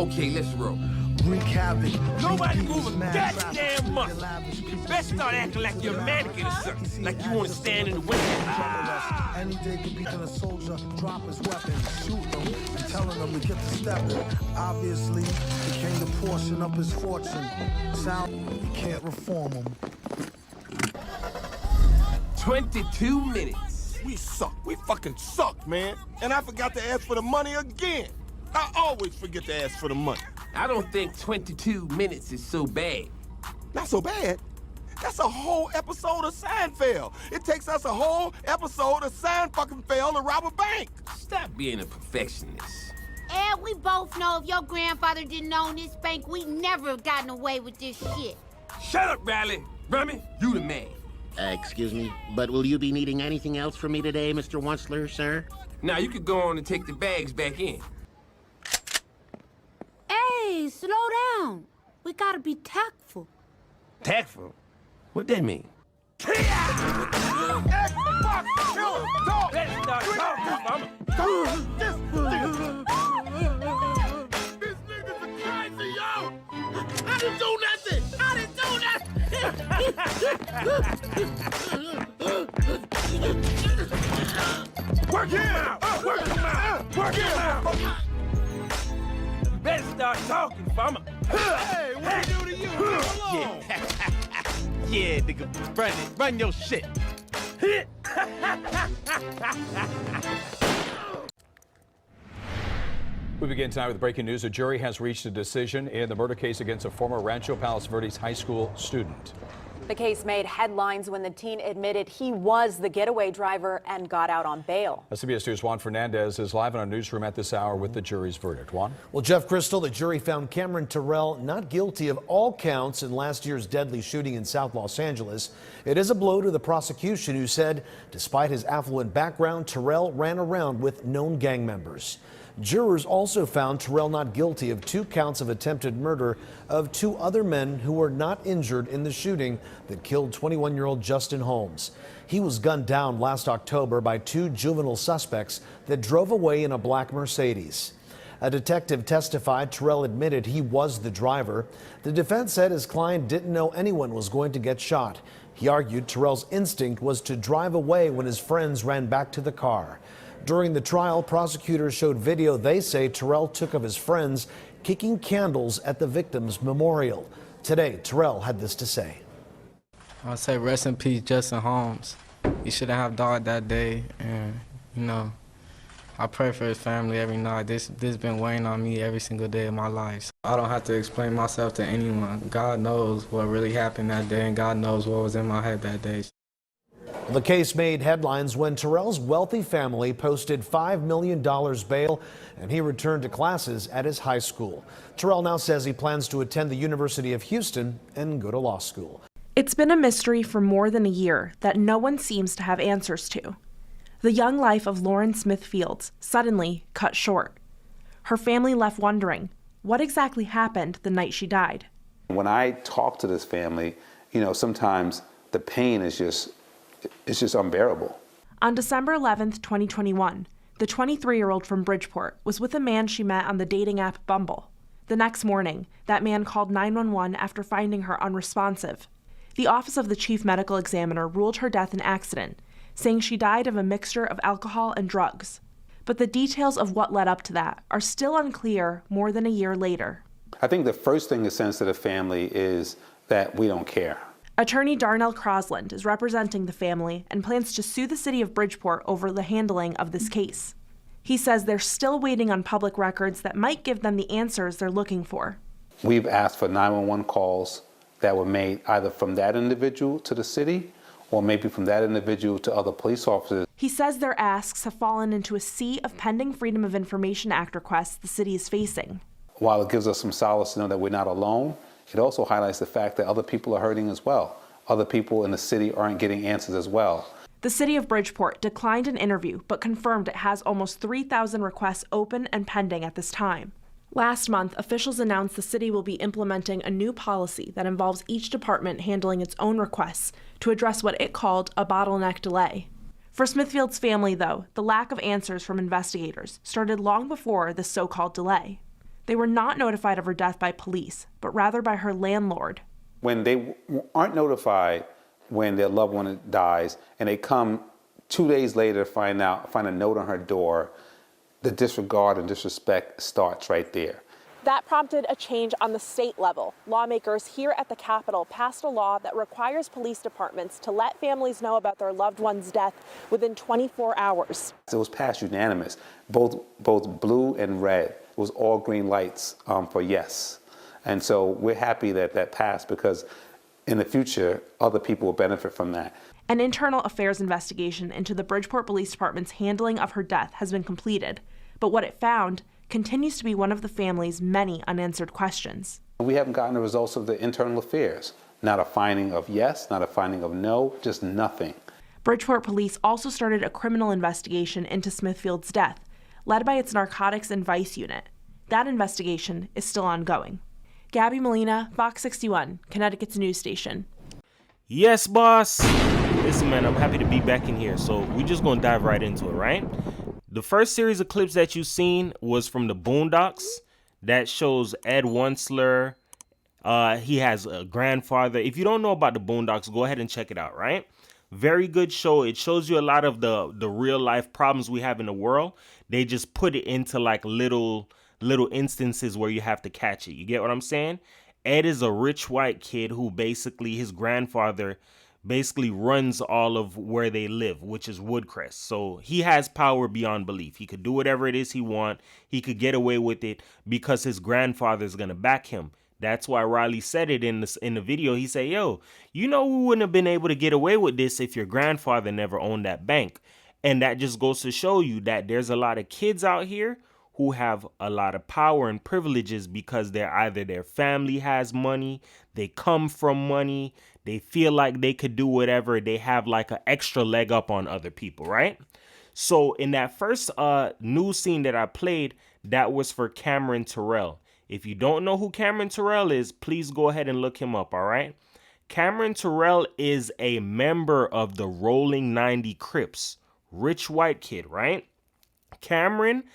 Okay, let's roll. Wreak havoc. Nobody move a goddamn muscle. You best start acting like you're a mannequin or something. Like you want to stand in the window. Any day could be a soldier, drop his weapon, shoot them, and telling them to get to stepping. Obviously, he came to portion up his fortune. Sound, you can't reform him. 22 minutes. We suck. We fucking suck, man. And I forgot to ask for the money again. I always forget to ask for the money. I don't think 22 minutes is so bad. Not so bad. That's a whole episode of Seinfeld. It takes us a whole episode of Seinfeld to rob a bank. Stop being a perfectionist. And we both know if your grandfather didn't own this bank, we'd never have gotten away with this shit. Shut up, Riley. Rummy, you the man. Excuse me, but will you be needing anything else from me today, Mr. Wunsler, sir? Now you could go on and take the bags back in. Hey, slow down. We gotta be tactful. Tactful? What that mean? Let's start talking, mama. This nigga's a crazy, yo! I didn't do nothing! I didn't do nothing! Work him out! Work him out! Work him out! You better start talking, mama. Hey, what do to you? Hold on. Yeah, nigga, run it. Run your shit. We begin tonight with breaking news. A jury has reached a decision in the murder case against a former Rancho Palos Verdes high school student. The case made headlines when the teen admitted he was the getaway driver and got out on bail. CBS News' Juan Fernandez is live in our newsroom at this hour with the jury's verdict. Juan? Well, Jeff Crystal, the jury found Cameron Terrell not guilty of all counts in last year's deadly shooting in South Los Angeles. It is a blow to the prosecution, who said despite his affluent background, Terrell ran around with known gang members. Jurors also found Terrell not guilty of 2 counts of attempted murder of 2 other men who were not injured in the shooting that killed 21-year-old Justin Holmes. He was gunned down last October by 2 juvenile suspects that drove away in a black Mercedes. A detective testified Terrell admitted he was the driver. The defense said his client didn't know anyone was going to get shot. He argued Terrell's instinct was to drive away when his friends ran back to the car. During the trial, prosecutors showed video they say Terrell took of his friends kicking candles at the victim's memorial. Today, Terrell had this to say. I'll say rest in peace, Justin Holmes. He shouldn't have died that day, and, you know, I pray for his family every night. This been weighing on me every single day of my life. I don't have to explain myself to anyone. God knows what really happened that day, and God knows what was in my head that day. The case made headlines when Terrell's wealthy family posted $5 million bail and he returned to classes at his high school. Terrell now says he plans to attend the University of Houston and go to law school. It's been a mystery for more than a year that no one seems to have answers to. The young life of Lauren Smithfield suddenly cut short. Her family left wondering what exactly happened the night she died. When I talk to this family, you know, sometimes the pain is just unbearable. On December 11th, 2021, the 23-year-old from Bridgeport was with a man she met on the dating app Bumble. The next morning, that man called 911 after finding her unresponsive. The Office of the Chief Medical Examiner ruled her death an accident, saying she died of a mixture of alcohol and drugs. But the details of what led up to that are still unclear more than a year later. I think the first thing to sense to the family is that we don't care. Attorney Darnell Crosland is representing the family and plans to sue the city of Bridgeport over the handling of this case. He says they're still waiting on public records that might give them the answers they're looking for. We've asked for 911 calls that were made either from that individual to the city or maybe from that individual to other police officers. He says their asks have fallen into a sea of pending Freedom of Information Act requests the city is facing. While it gives us some solace to know that we're not alone, it also highlights the fact that other people are hurting as well. Other people in the city aren't getting answers as well. The city of Bridgeport declined an interview, but confirmed it has almost 3,000 requests open and pending at this time. Last month, officials announced the city will be implementing a new policy that involves each department handling its own requests to address what it called a bottleneck delay. For Smithfield's family, though, the lack of answers from investigators started long before the so-called delay. They were not notified of her death by police, but rather by her landlord. When they aren't notified when their loved one dies, and they come 2 days later to find a note on her door, the disregard and disrespect starts right there. That prompted a change on the state level. Lawmakers here at the Capitol passed a law that requires police departments to let families know about their loved one's death within 24 hours. It was passed unanimous, both blue and red. It was all green lights for yes. And so we're happy that that passed, because in the future, other people will benefit from that. An internal affairs investigation into the Bridgeport Police Department's handling of her death has been completed, but what it found continues to be one of the family's many unanswered questions. We haven't gotten the results of the internal affairs. Not a finding of yes, not a finding of no, just nothing. Bridgeport police also started a criminal investigation into Smithfield's death, led by its Narcotics and Vice Unit. That investigation is still ongoing. Gabby Molina, Fox 61, Connecticut's news station. Yes, boss. Listen, man, I'm happy to be back in here, so we're just going to dive right into it, right? The first series of clips that you've seen was from the Boondocks. That shows Ed Wuncler. He has a grandfather. If you don't know about the Boondocks, go ahead and check it out, right? Very good show. It shows you a lot of the real life problems we have in the world. They just put it into like little instances where you have to catch it. You get what I'm saying? Ed is a rich white kid who basically, his grandfather basically runs all of where they live, which is Woodcrest. So he has power beyond belief. He could do whatever it is he wants. He could get away with it because his grandfather is going to back him. That's why Riley said it in the video. He said, yo, you know, we wouldn't have been able to get away with this if your grandfather never owned that bank. And that just goes to show you that there's a lot of kids out here who have a lot of power and privileges because they're either their family has money, they come from money, they feel like they could do whatever, they have like an extra leg up on other people, right? So in that first news scene that I played, that was for Cameron Terrell. If you don't know who Cameron Terrell is, please go ahead and look him up, all right? Cameron Terrell is a member of the Rolling 90 Crips, rich white kid, right? Cameron,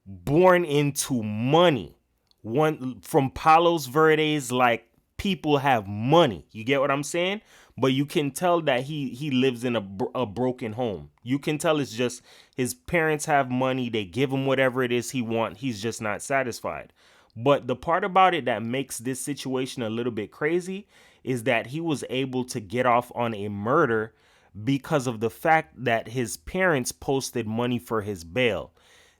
born into money. One from Palos Verdes, like people have money. You get what I'm saying? But you can tell that he lives in a broken home. You can tell it's just his parents have money. They give him whatever it is he wants. He's just not satisfied. But the part about it that makes this situation a little bit crazy is that he was able to get off on a murder because of the fact that his parents posted money for his bail.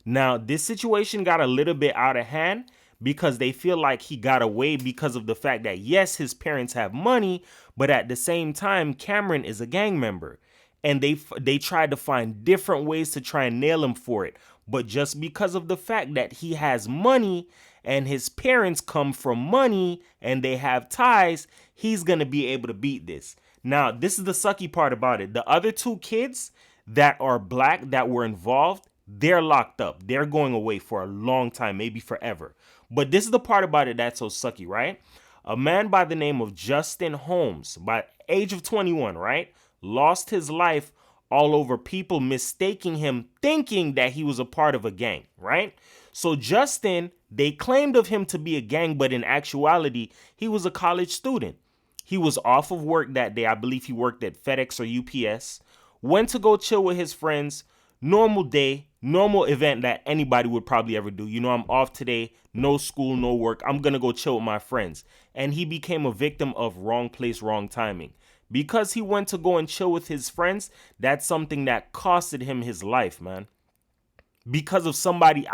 Now, this situation got a little bit out of hand because they feel like he got away because of the fact that, yes, his parents have money, but at the same time, Cameron is a gang member. And they tried to find different ways to try and nail him for it. But just because of the fact that he has money and his parents come from money and they have ties, he's going to be able to beat this. Now, this is the sucky part about it. The other two kids that are black that were involved, they're locked up. They're going away for a long time, maybe forever. But this is the part about it that's so sucky, right? A man by the name of Justin Holmes, by age of 21, right, lost his life all over people mistaking him, thinking that he was a part of a gang, right? So Justin, they claimed of him to be a gang, but in actuality, he was a college student. He was off of work that day. I believe he worked at FedEx or UPS, went to go chill with his friends. Normal day, normal event that anybody would probably ever do. You know, I'm off today, no school, no work. I'm going to go chill with my friends. And he became a victim of wrong place, wrong timing. Because he went to go and chill with his friends, that's something that costed him his life, man. Because of somebody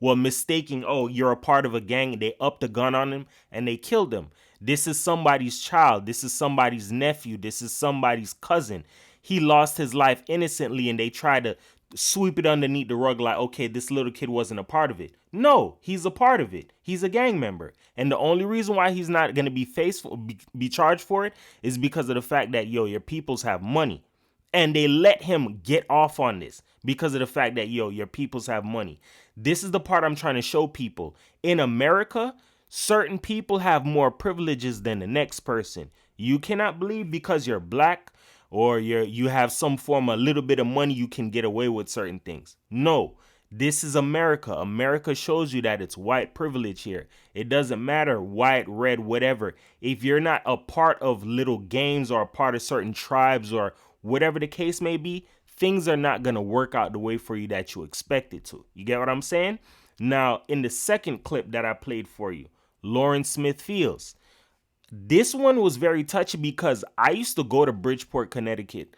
mistaking, oh, you're a part of a gang, they upped the gun on him and they killed him. This is somebody's child. This is somebody's nephew. This is somebody's cousin. He lost his life innocently and they tried to sweep it underneath the rug like, okay, this little kid wasn't a part of it. No, he's a part of it. He's a gang member. And the only reason why he's not going to be charged for it is because of the fact that, yo, your peoples have money. And they let him get off on this because of the fact that, yo, your peoples have money. This is the part I'm trying to show people. In America, certain people have more privileges than the next person. You cannot believe because you're black or you have some form, a little bit of money, you can get away with certain things. No, This is America. America shows you that it's white privilege here. It doesn't matter white, red, whatever. If you're not a part of little gangs or a part of certain tribes or whatever the case may be, things are not going to work out the way for you that you expect it to. You get what I'm saying? Now, in the second clip that I played for you, Lauren Smithfield. This one was very touchy because I used to go to Bridgeport, Connecticut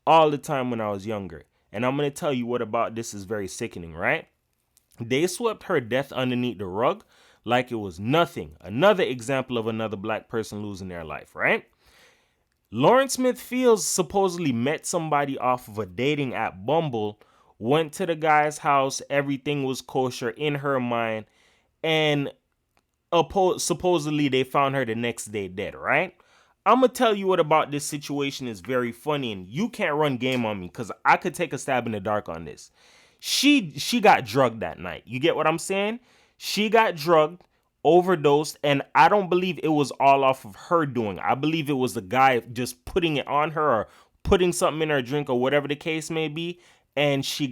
all the time when I was younger. And I'm going to tell you what about this is very sickening, right? They swept her death underneath the rug like it was nothing. Another example of another black person losing their life, right? Lauren Smithfield supposedly met somebody off of a dating app, Bumble, went to the guy's house, everything was kosher in her mind, and supposedly they found her the next day dead, right? I'm going to tell you what about this situation is very funny, and you can't run game on me because I could take a stab in the dark on this. She got drugged that night. You get what I'm saying? She got drugged, overdosed, and I don't believe it was all off of her doing. I believe it was the guy just putting it on her or putting something in her drink or whatever the case may be, and she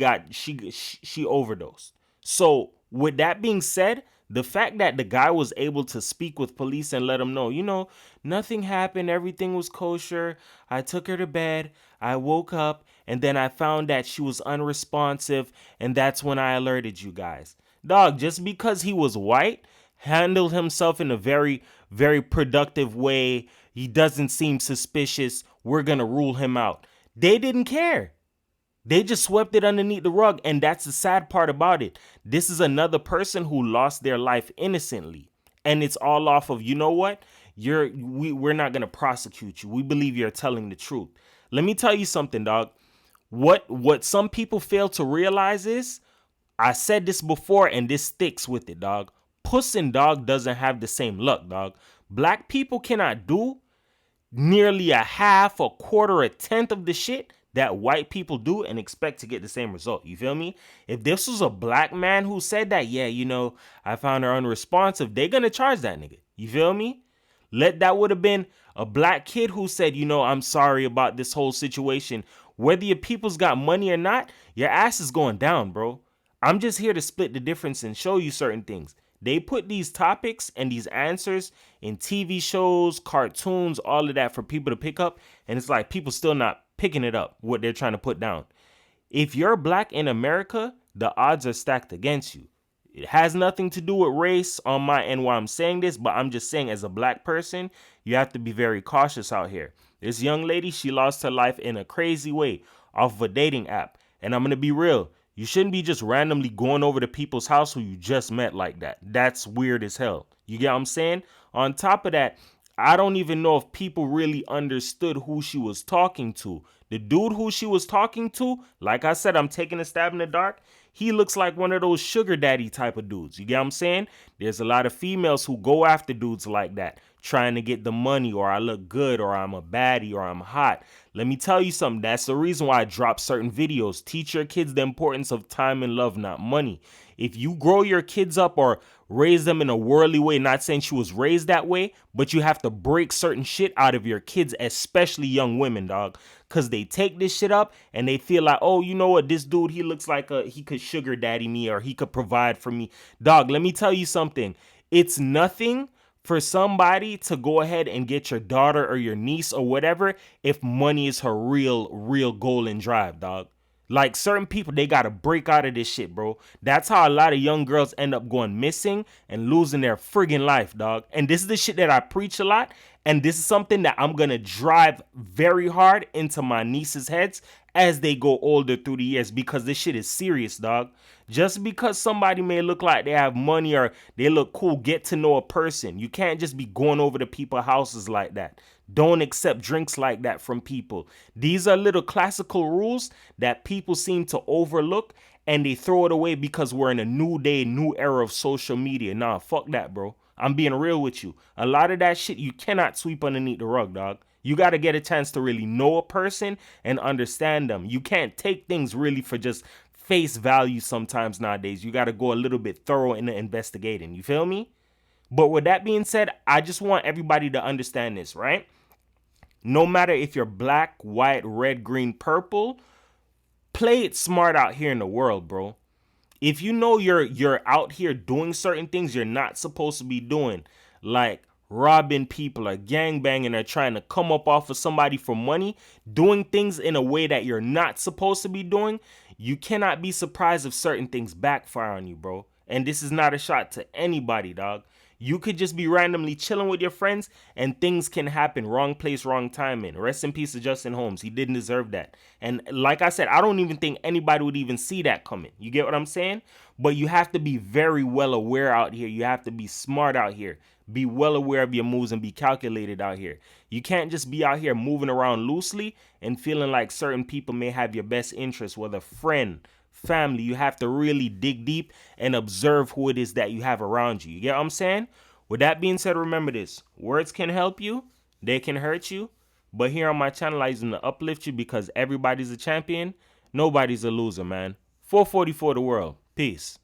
overdosed. So with that being said, the fact that the guy was able to speak with police and let them know, nothing happened, everything was kosher, I took her to bed, I woke up, and then I found that she was unresponsive, and that's when I alerted you guys. Dog, just because he was white, handled himself in a very, very productive way, he doesn't seem suspicious, we're gonna rule him out. They didn't care. They just swept it underneath the rug, and that's the sad part about it. This is another person who lost their life innocently, and it's all off of, you know what? We're not gonna prosecute you. We believe you're telling the truth. Let me tell you something, dog. What some people fail to realize is, I said this before, and this sticks with it, dog. Puss and dog doesn't have the same luck, dog. Black people cannot do nearly a half, a quarter, a tenth of the shit that white people do and expect to get the same result. You feel me? If this was a black man who said that, I found her unresponsive, they're gonna charge that nigga. You feel me? That would have been a black kid who said, I'm sorry about this whole situation. Whether your people's got money or not, your ass is going down, bro. I'm just here to split the difference and show you certain things. They put these topics and these answers in TV shows, cartoons, all of that for people to pick up. And it's like people still not picking it up, what they're trying to put down. If you're black in America, the odds are stacked against you. It has nothing to do with race on my end why I'm saying this, but I'm just saying as a black person, you have to be very cautious out here. This young lady, she lost her life in a crazy way off of a dating app. And I'm going to be real. You shouldn't be just randomly going over to people's house who you just met like that. That's weird as hell. You get what I'm saying? On top of that, I don't even know if people really understood who she was talking to. The dude who she was talking to, like I said, I'm taking a stab in the dark. He looks like one of those sugar daddy type of dudes. You get what I'm saying? There's a lot of females who go after dudes like that, trying to get the money, or I look good, or I'm a baddie, or I'm hot. Let me tell you something. That's the reason why I drop certain videos. Teach your kids the importance of time and love, not money. If you grow your kids up or raise them in a worldly way, not saying she was raised that way, but you have to break certain shit out of your kids, especially young women, dog. Because they take this shit up and they feel like, oh, you know what, this dude, he looks like he could sugar daddy me or he could provide for me. Dog, let me tell you something. It's nothing for somebody to go ahead and get your daughter or your niece or whatever if money is her real goal and drive, dog. Like certain people, they got to break out of this shit, bro. That's how a lot of young girls end up going missing and losing their friggin' life, dog. And this is the shit that I preach a lot. And this is something that I'm going to drive very hard into my nieces' heads as they go older through the years, because this shit is serious, dog. Just because somebody may look like they have money or they look cool, get to know a person. You can't just be going over to people's houses like that. Don't accept drinks like that from people. These are little classical rules that people seem to overlook and they throw it away because we're in a new day, new era of social media. Nah, fuck that, bro. I'm being real with you. A lot of that shit you cannot sweep underneath the rug, dog. You got to get a chance to really know a person and understand them. You can't take things really for just face value sometimes nowadays. You got to go a little bit thorough in the investigating. You feel me? But with that being said, I just want everybody to understand this, right? No matter if you're black, white, red, green, purple, play it smart out here in the world, bro. If you know you're out here doing certain things you're not supposed to be doing, like robbing people or gangbanging or trying to come up off of somebody for money, doing things in a way that you're not supposed to be doing, you cannot be surprised if certain things backfire on you, bro. And this is not a shot to anybody, dog. You could just be randomly chilling with your friends and things can happen. Wrong place, wrong timing. Rest in peace to Justin Holmes. He didn't deserve that. And like I said, I don't even think anybody would even see that coming. You get what I'm saying? But you have to be very well aware out here. You have to be smart out here. Be well aware of your moves and be calculated out here. You can't just be out here moving around loosely and feeling like certain people may have your best interest, whether friend, family. You have to really dig deep and observe who it is that you have around you. You get what I'm saying? With that being said, remember this. Words can help you. They can hurt you. But here on my channel, I use them to uplift you because everybody's a champion. Nobody's a loser, man. 444 the world. Peace.